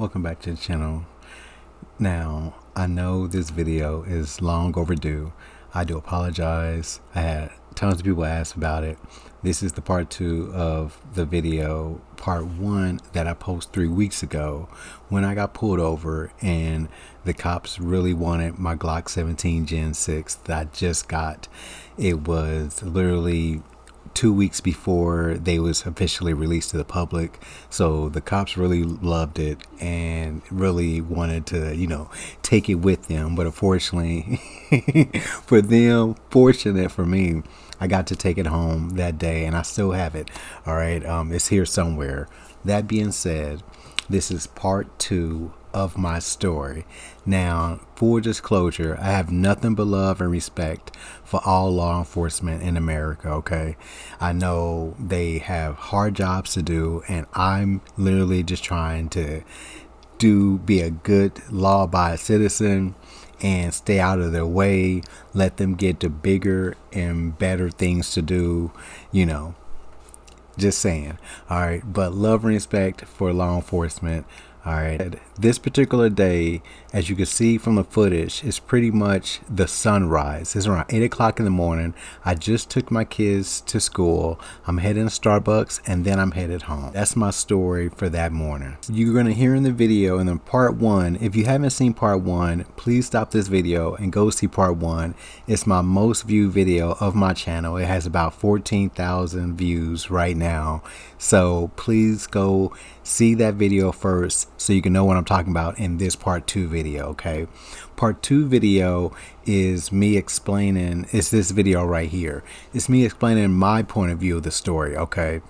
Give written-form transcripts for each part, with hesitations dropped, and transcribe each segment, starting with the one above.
Welcome back to the channel. Now, I know this video is long overdue. I do apologize. I had tons of people ask about it. This is the part 2 of the video, part 1 that I posted 3 weeks ago when I got pulled over and the cops really wanted my Glock 17 Gen 6 that I just got. It was literally 2 weeks before they was officially released to the public, so the cops really loved it and really wanted to take it with them. But unfortunately for them, fortunate for me, I got to take it home that day and I still have it. All right, it's here somewhere. That being said, this is part 2 of my story. Now, full disclosure, I have nothing but love and respect for all law enforcement in America, okay? I know they have hard jobs to do, and I'm literally just trying to be a good law-abiding citizen and stay out of their way, let them get to bigger and better things to do, just saying. All right, but love and respect for law enforcement. All right, this particular day, as you can see from the footage, is pretty much the sunrise. It's around 8 o'clock in the morning. I just took my kids to school. I'm heading to Starbucks and then I'm headed home. That's my story for that morning. You're going to hear in the video in the part 1. If you haven't seen part 1, please stop this video and go see part 1. It's my most viewed video of my channel. It has about 14,000 views right now. So please go see that video first so you can know what I'm talking about in this part 2 video, okay? Part 2 video is me explaining, it's this video right here. It's me explaining my point of view of the story, okay?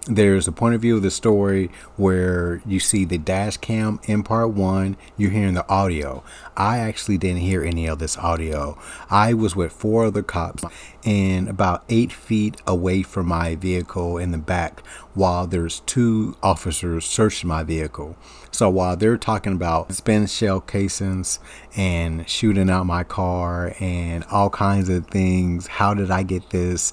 There's a point of view of the story where you see the dash cam in part 1, you're hearing the audio. I actually didn't hear any of this audio. I was with 4 other cops and about 8 feet away from my vehicle in the back while there's 2 officers searching my vehicle. So while they're talking about spent shell casings and shooting out my car and all kinds of things, how did I get this,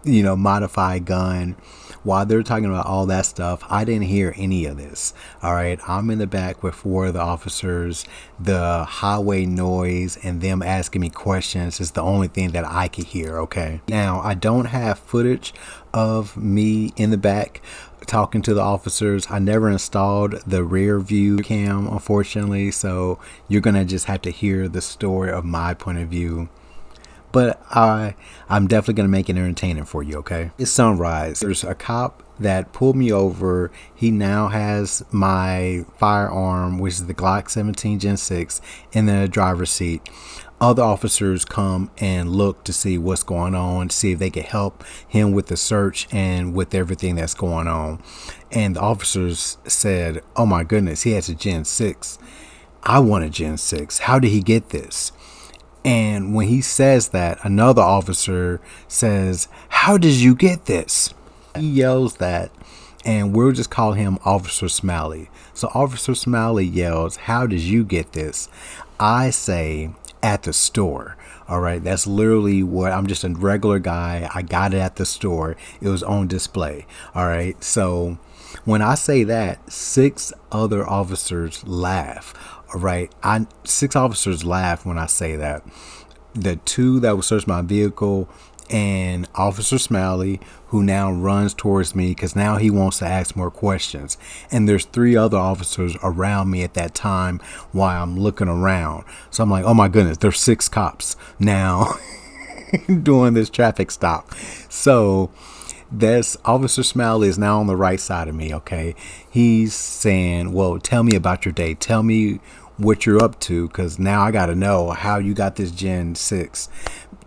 modified gun? While they're talking about all that stuff, I didn't hear any of this. All right, I'm in the back with 4 of the officers. The highway noise and them asking me questions is the only thing that I could hear, okay? Now, I don't have footage of me in the back talking to the officers. I never installed the rear view cam, unfortunately, so you're gonna just have to hear the story of my point of view. But I'm definitely going to make it entertaining for you, okay? It's sunrise. There's a cop that pulled me over. He now has my firearm, which is the Glock 17 Gen 6, in the driver's seat. Other officers come and look to see what's going on, see if they can help him with the search and with everything that's going on. And the officers said, oh my goodness, he has a Gen 6. I want a Gen 6. How did he get this? And when he says that, another officer says, how did you get this? He yells that, and we'll just call him Officer Smiley. So Officer Smiley yells, how did you get this? I say, at the store. All right, that's literally what, I'm just a regular guy. I got it at the store. It was on display. All right, so when I say that, 6 other officers laugh. All right, 6 officers laugh when I say that. The 2 that will search my vehicle and Officer Smiley, who now runs towards me because now he wants to ask more questions. And there's 3 other officers around me at that time while I'm looking around. So I'm like, oh my goodness, there's 6 cops now doing this traffic stop. So this Officer Smiley is now on the right side of me, okay? He's saying, well, tell me about your day. Tell me what you're up to, because now I got to know how you got this Gen 6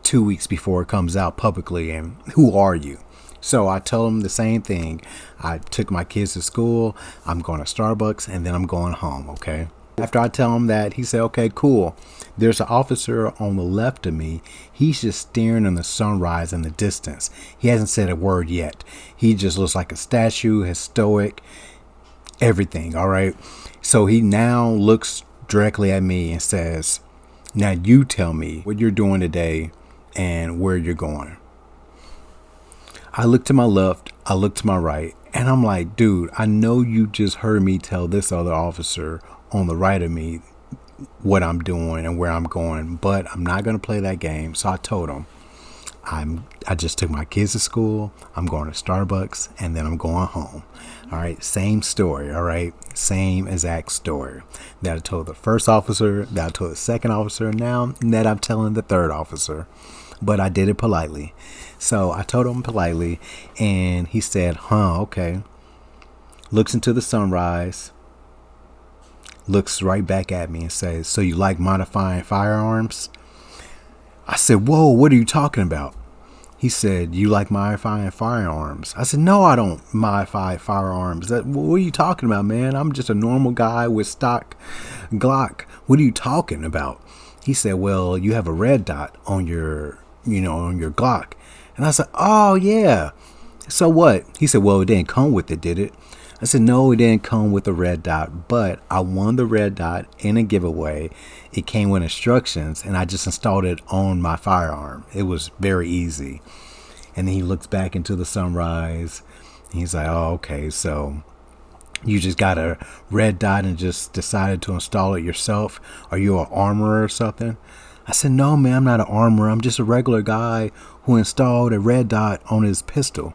2 weeks before it comes out publicly, and who are you? So I tell him the same thing. I took my kids to school. I'm going to Starbucks, and then I'm going home, okay? After I tell him that, he said, okay, cool. There's an officer on the left of me. He's just staring in the sunrise in the distance. He hasn't said a word yet. He just looks like a statue, his stoic, everything, all right? So he now looks directly at me and says, now you tell me what you're doing today and where you're going. I look to my left. I look to my right and I'm like, dude, I know you just heard me tell this other officer on the right of me what I'm doing and where I'm going, but I'm not going to play that game. So I told him, I just took my kids to school. I'm going to Starbucks and then I'm going home. All right. Same story. All right. Same exact story that I told the first officer, that I told the second officer, now that I'm telling the third officer, but I did it politely. So I told him politely and he said, okay. Looks into the sunrise, looks right back at me and says, so you like modifying firearms? I said, whoa, what are you talking about? He said, you like modifying firearms? I said, no, I don't modify firearms. What are you talking about, man? I'm just a normal guy with stock Glock. What are you talking about? He said, well, you have a red dot on your Glock. And I said, oh, yeah. So what? He said, well, it didn't come with it, did it? I said, no, it didn't come with a red dot, but I won the red dot in a giveaway. It came with instructions and I just installed it on my firearm. It was very easy. And then he looks back into the sunrise. And he's like, oh, okay, so you just got a red dot and just decided to install it yourself? Are you an armorer or something? I said, no, man, I'm not an armorer. I'm just a regular guy who installed a red dot on his pistol.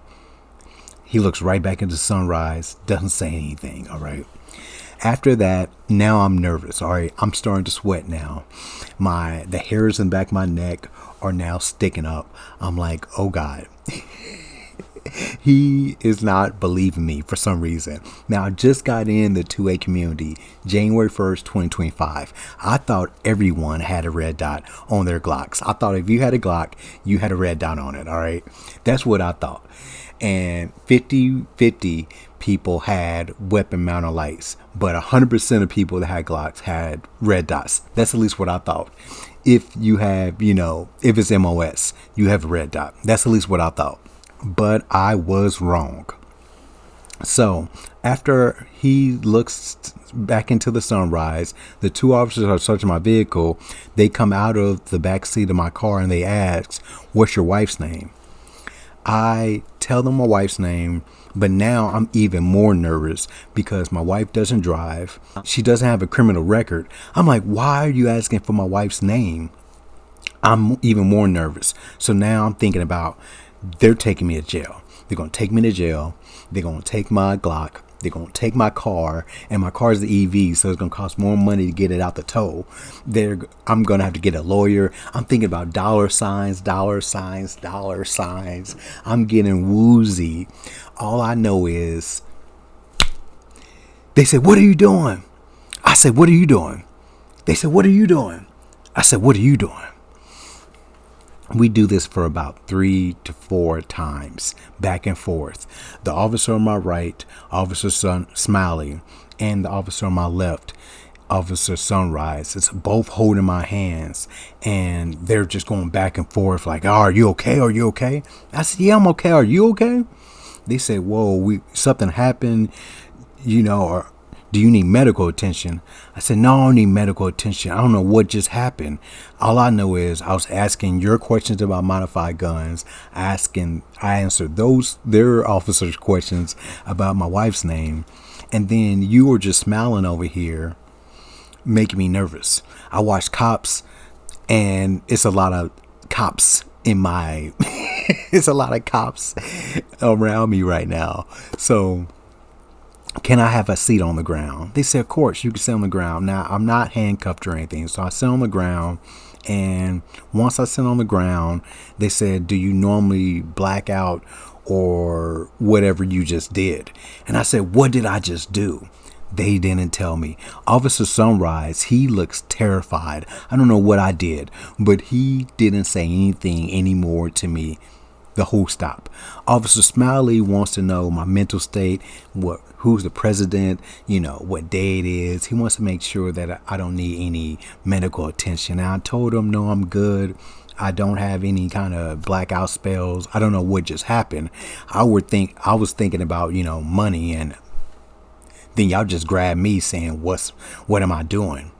He looks right back into sunrise, doesn't say anything, all right? After that, now I'm nervous, all right? I'm starting to sweat now. The hairs in the back of my neck are now sticking up. I'm like, oh, God. He is not believing me for some reason. Now, I just got in the 2A community January 1st, 2025. I thought everyone had a red dot on their Glocks. I thought if you had a Glock, you had a red dot on it, all right? That's what I thought. And 50-50 people had weapon mounted lights, but 100% of people that had Glocks had red dots. That's at least what I thought. If you have, if it's MOS, you have a red dot. That's at least what I thought. But I was wrong. So after he looks back into the sunrise, the two officers are searching my vehicle. They come out of the back seat of my car and they ask, what's your wife's name? I tell them my wife's name, but now I'm even more nervous because my wife doesn't drive. She doesn't have a criminal record. I'm like, why are you asking for my wife's name? I'm even more nervous. So now I'm thinking about, they're taking me to jail. They're going to take me to jail. They're going to take my Glock. They're going to take my car, and my car is the EV, so it's going to cost more money to get it out the tow. I'm going to have to get a lawyer. I'm thinking about dollar signs, dollar signs, dollar signs. I'm getting woozy. All I know is they said, what are you doing? I said, what are you doing? They said, what are you doing? I said, what are you doing? We do this for about 3 to 4 times, back and forth. The officer on my right, Officer Smiley, and the officer on my left, Officer Sunrise, it's both holding my hands, and they're just going back and forth like, oh, are you okay? Are you okay? I said, yeah, I'm okay. Are you okay? They said, whoa, something happened, or do you need medical attention? I said, no, I don't need medical attention. I don't know what just happened. All I know is I was asking your questions about modified guns. I answered their officers' questions about my wife's name. And then you were just smiling over here, making me nervous. I watch Cops, and it's a lot of cops it's a lot of cops around me right now. So, can I have a seat on the ground? They said, of course, you can sit on the ground. Now, I'm not handcuffed or anything. So I sit on the ground. And once I sit on the ground, they said, do you normally black out or whatever you just did? And I said, what did I just do? They didn't tell me. Officer Sunrise, he looks terrified. I don't know what I did, but he didn't say anything anymore to me the whole stop. Officer Smiley wants to know my mental state, who's the president, what day it is. He wants to make sure that I don't need any medical attention. And I told him, no, I'm good. I don't have any kind of blackout spells. I don't know what just happened. I was thinking about, money, and then y'all just grabbed me saying, what am I doing?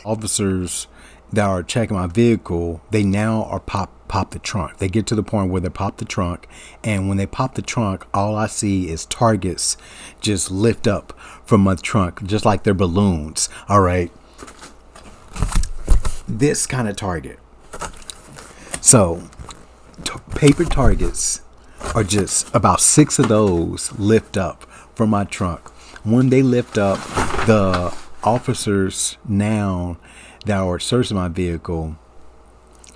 Officers that are checking my vehicle, they now are pop the trunk. They get to the point where they pop the trunk, and when they pop the trunk, all I see is targets just lift up from my trunk, just like they're balloons. All right, this kind of target. So paper targets are just about 6 of those lift up from my trunk. When they lift up, the officers now that are searching my vehicle,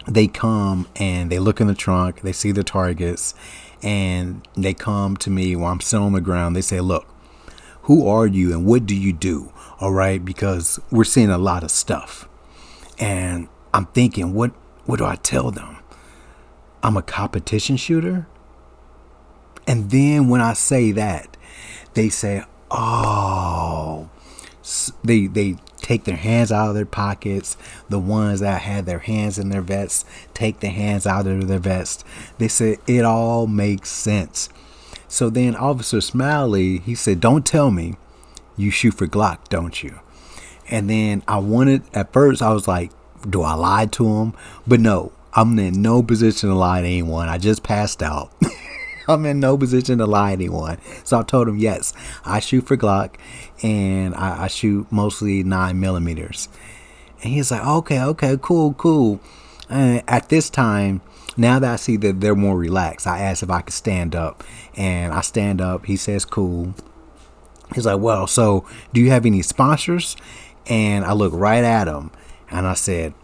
they come and they look in the trunk, they see the targets, and they come to me while I'm sitting on the ground. They say, look, who are you and what do you do? All right, because we're seeing a lot of stuff. And I'm thinking, what do I tell them? I'm a competition shooter? And then when I say that, they say, oh, they take their hands out of their pockets. The ones that had their hands in their vests take their hands out of their vest. They said it all makes sense. So then Officer Smiley, he said, don't tell me you shoot for Glock, don't you? And then at first I was like, do I lie to him? But no, I'm in no position to lie to anyone. I just passed out. I'm in no position to lie to anyone. So I told him, yes, I shoot for Glock, and I shoot mostly 9mm. And he's like, okay, cool. And at this time, now that I see that they're more relaxed, I asked if I could stand up, and I stand up. He says, cool. He's like, well, so do you have any sponsors? And I look right at him, and I said,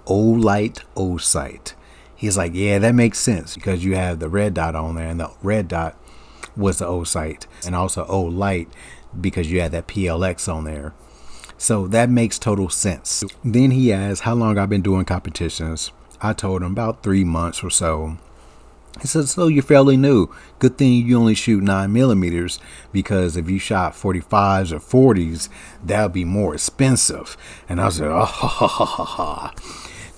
old light, old sight. He's like, yeah, that makes sense because you have the red dot on there, and the red dot was the old sight, and also old light because you had that PLX on there. So that makes total sense. Then he asked how long I've been doing competitions. I told him about 3 months or so. He said, so you're fairly new. Good thing you only shoot 9mm, because if you shot 45s or 40s, that would be more expensive. And I said, oh,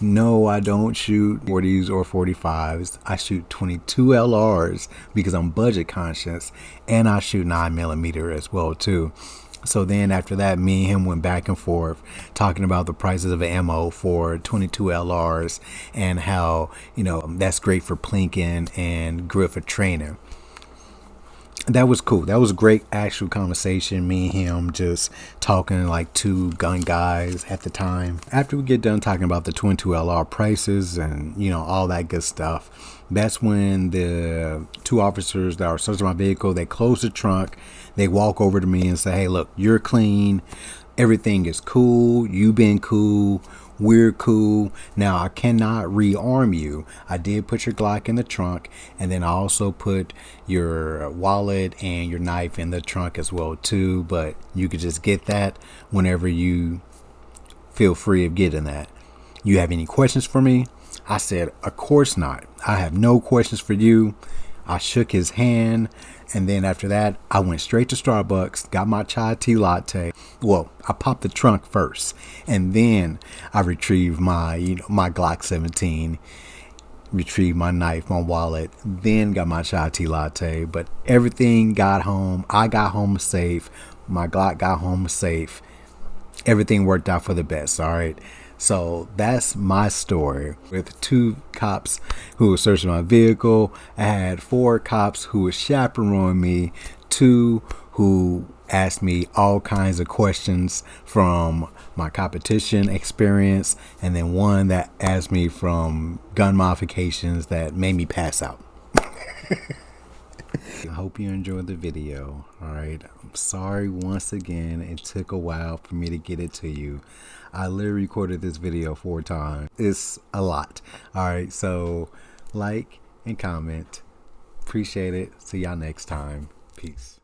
no, I don't shoot 40s or 45s. I shoot 22 LRs because I'm budget conscious, and I shoot 9mm as well too. So then after that, me and him went back and forth talking about the prices of ammo for 22 LRs and how, that's great for plinking and good for training. That was cool. That was a great actual conversation. Me and him just talking like two gun guys at the time. After we get done talking about the 22 LR prices and, all that good stuff, that's when the two officers that are searching my vehicle, they close the trunk. They walk over to me and say, hey, look, you're clean. Everything is cool. You've been cool. We're cool. Now, I cannot rearm you. I did put your Glock in the trunk, and then I also put your wallet and your knife in the trunk as well too, but you could just get that whenever you feel free of getting that. You have any questions for me? I said, of course not. I have no questions for you. I shook his hand, and then after that, I went straight to Starbucks, got my chai tea latte. Well, I popped the trunk first, and then I retrieved my, my Glock 17, retrieved my knife, my wallet, then got my chai tea latte. But everything got home. I got home safe. My Glock got home safe. Everything worked out for the best. All right. So that's my story with 2 cops who were searching my vehicle. I had 4 cops who were chaperoning me, 2 who asked me all kinds of questions from my competition experience, and then 1 that asked me from gun modifications that made me pass out. I hope you enjoyed the video. All right. I'm sorry once again. It took a while for me to get it to you. I literally recorded this video 4 times. It's a lot. All right. So like and comment. Appreciate it. See y'all next time. Peace.